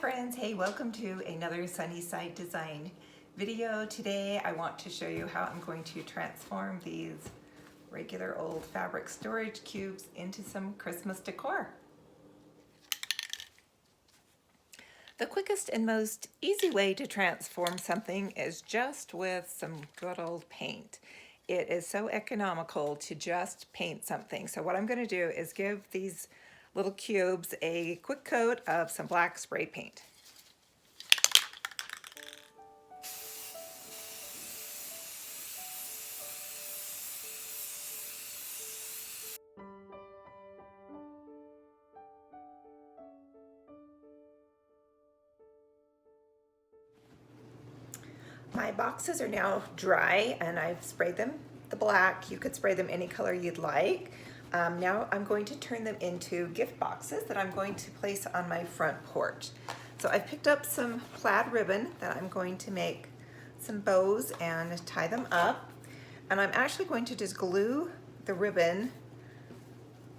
friends, hey, welcome to another Sunnyside Design video. Today I want to show you how I'm going to transform these regular old fabric storage cubes into some Christmas decor. The quickest and most easy way to transform something is just with some good old paint. It is so economical to just paint something. So what I'm going to do is give these little cubes a quick coat of some black spray paint. My boxes are now dry and I've sprayed them the black. You could spray them any color you'd like. Now I'm going to turn them into gift boxes that I'm going to place on my front porch. So I've picked up some plaid ribbon that I'm going to make some bows and tie them up. And I'm actually going to just glue the ribbon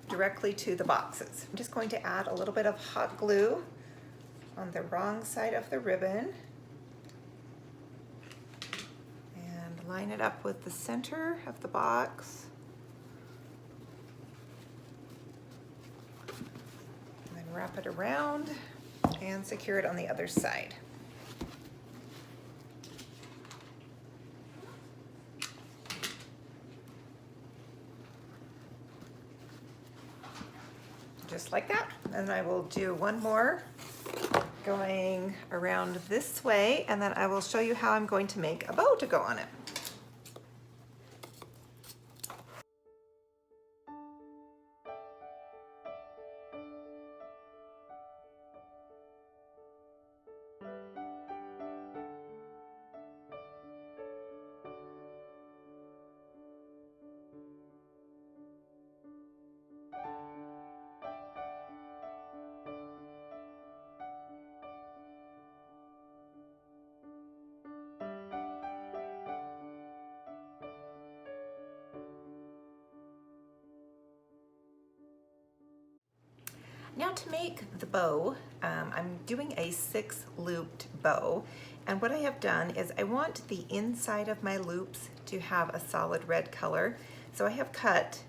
directly to the boxes. I'm just going to add a little bit of hot glue on the wrong side of the ribbon. Line it up with the center of the box. And then wrap it around and secure it on the other side. Just like that. And I will do one more going around this way, and then I will show you how I'm going to make a bow to go on it. Now to make the bow, I'm doing a 6-looped bow, and what I have done is I want the inside of my loops to have a solid red color. So I have cut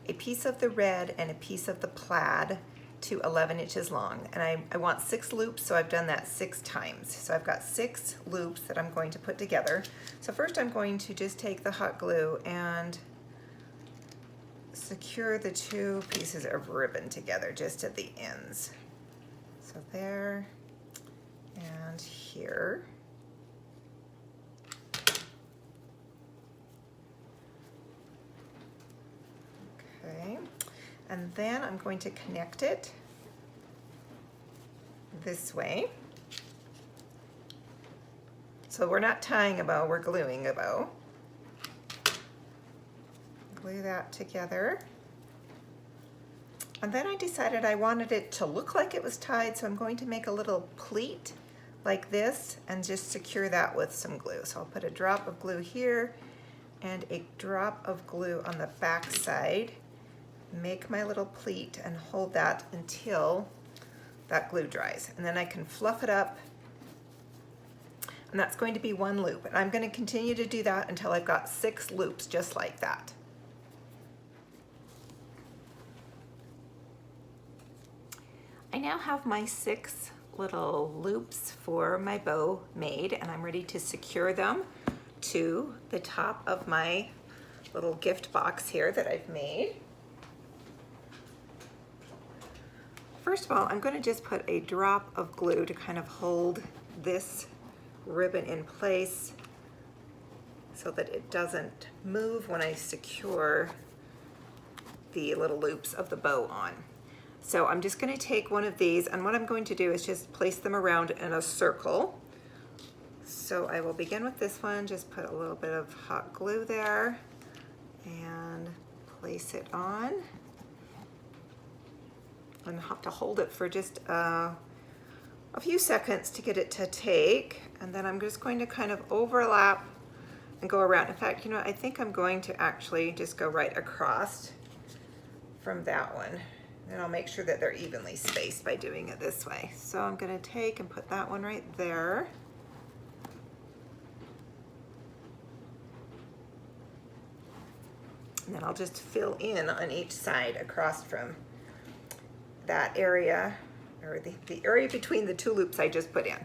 a piece of the red and a piece of the plaid to 11 inches long, and I want 6 loops, so I've done that 6 times. So I've got 6 loops that I'm going to put together. So first I'm going to just take the hot glue and secure the 2 pieces of ribbon together just at the ends. So there and here. Okay, and then I'm going to connect it this way. So we're not tying a bow, we're gluing a bow. Glue that together. And then I decided I wanted it to look like it was tied, so I'm going to make a little pleat like this and just secure that with some glue. So I'll put a drop of glue here and a drop of glue on the back side. Make my little pleat and hold that until that glue dries. And then I can fluff it up, and that's going to be 1 loop. And I'm going to continue to do that until I've got 6 loops just like that. I now have my 6 little loops for my bow made, and I'm ready to secure them to the top of my little gift box here that I've made. First of all, I'm going to just put a drop of glue to kind of hold this ribbon in place so that it doesn't move when I secure the little loops of the bow on. So I'm just going to take one of these, and what I'm going to do is just place them around in a circle. So I will begin with this one, just put a little bit of hot glue there and place it on. And have to hold it for just a few seconds to get it to take, and then I'm just going to kind of overlap and go around. In fact, you know, I think I'm going to actually just go right across from that one. And I'll make sure that they're evenly spaced by doing it this way. So I'm going to take and put that one right there. And then I'll just fill in on each side across from that area, or the area between the two loops I just put in.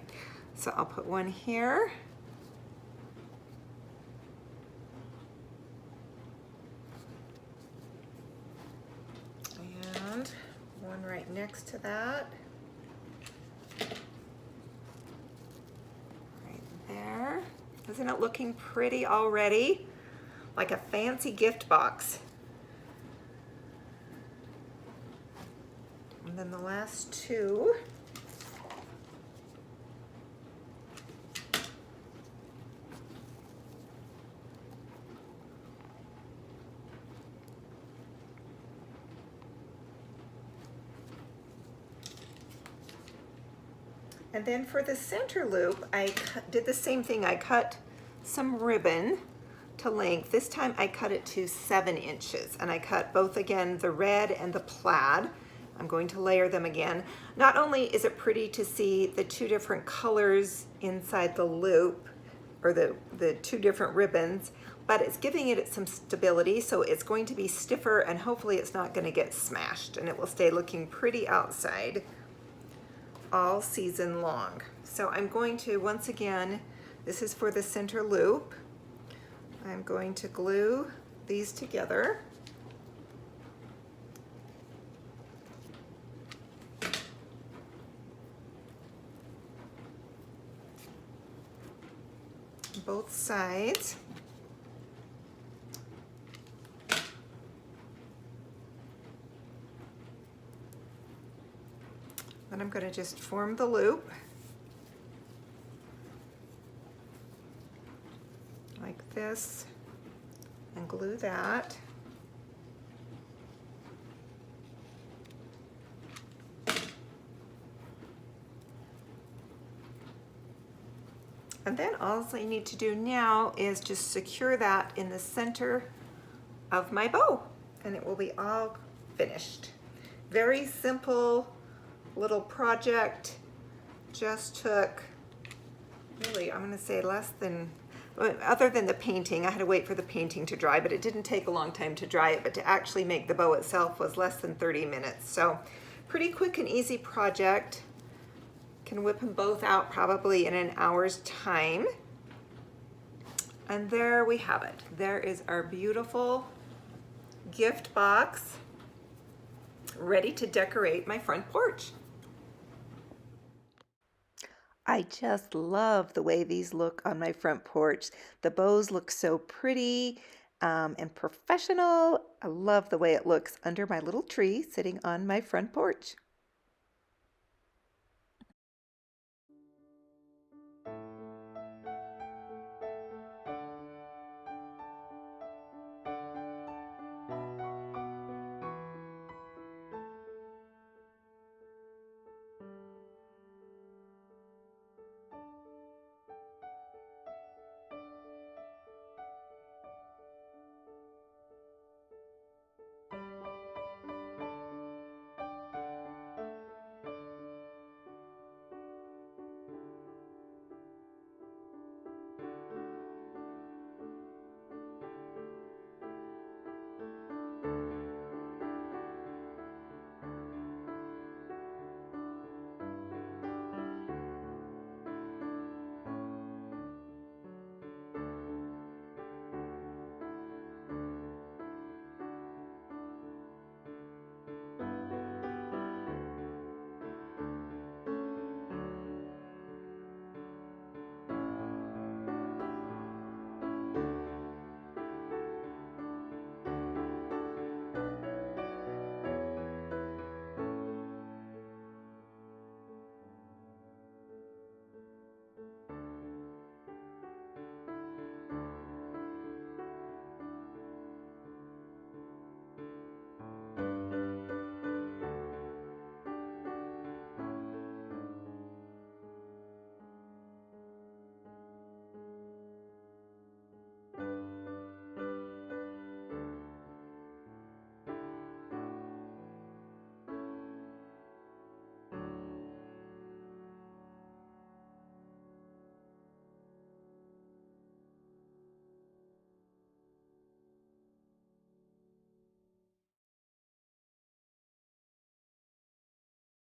So I'll put one here. And one right next to that. Right there. Isn't it looking pretty already? Like a fancy gift box. And then the last two. And then for the center loop, I did the same thing. I cut some ribbon to length. This time I cut it to 7 inches, and I cut both, again, the red and the plaid. I'm going to layer them again. Not only is it pretty to see the two different colors inside the loop, or the two different ribbons, but it's giving it some stability, so it's going to be stiffer, and hopefully it's not going to get smashed, and it will stay looking pretty outside all season long. So I'm going to, once again, this is for the center loop. I'm going to glue these together. Both sides. Then I'm going to just form the loop like this and glue that. And then all you need to do now is just secure that in the center of my bow, and it will be all finished. Very simple little project. Just took, really, I'm going to say less than, other than the painting, I had to wait for the painting to dry, but it didn't take a long time to dry it, but to actually make the bow itself was less than 30 minutes. So pretty quick and easy project. Can whip them both out probably in an hour's time. And there we have it. There is our beautiful gift box ready to decorate my front porch. I just love the way these look on my front porch. The bows look so pretty and professional. I love the way it looks under my little tree sitting on my front porch.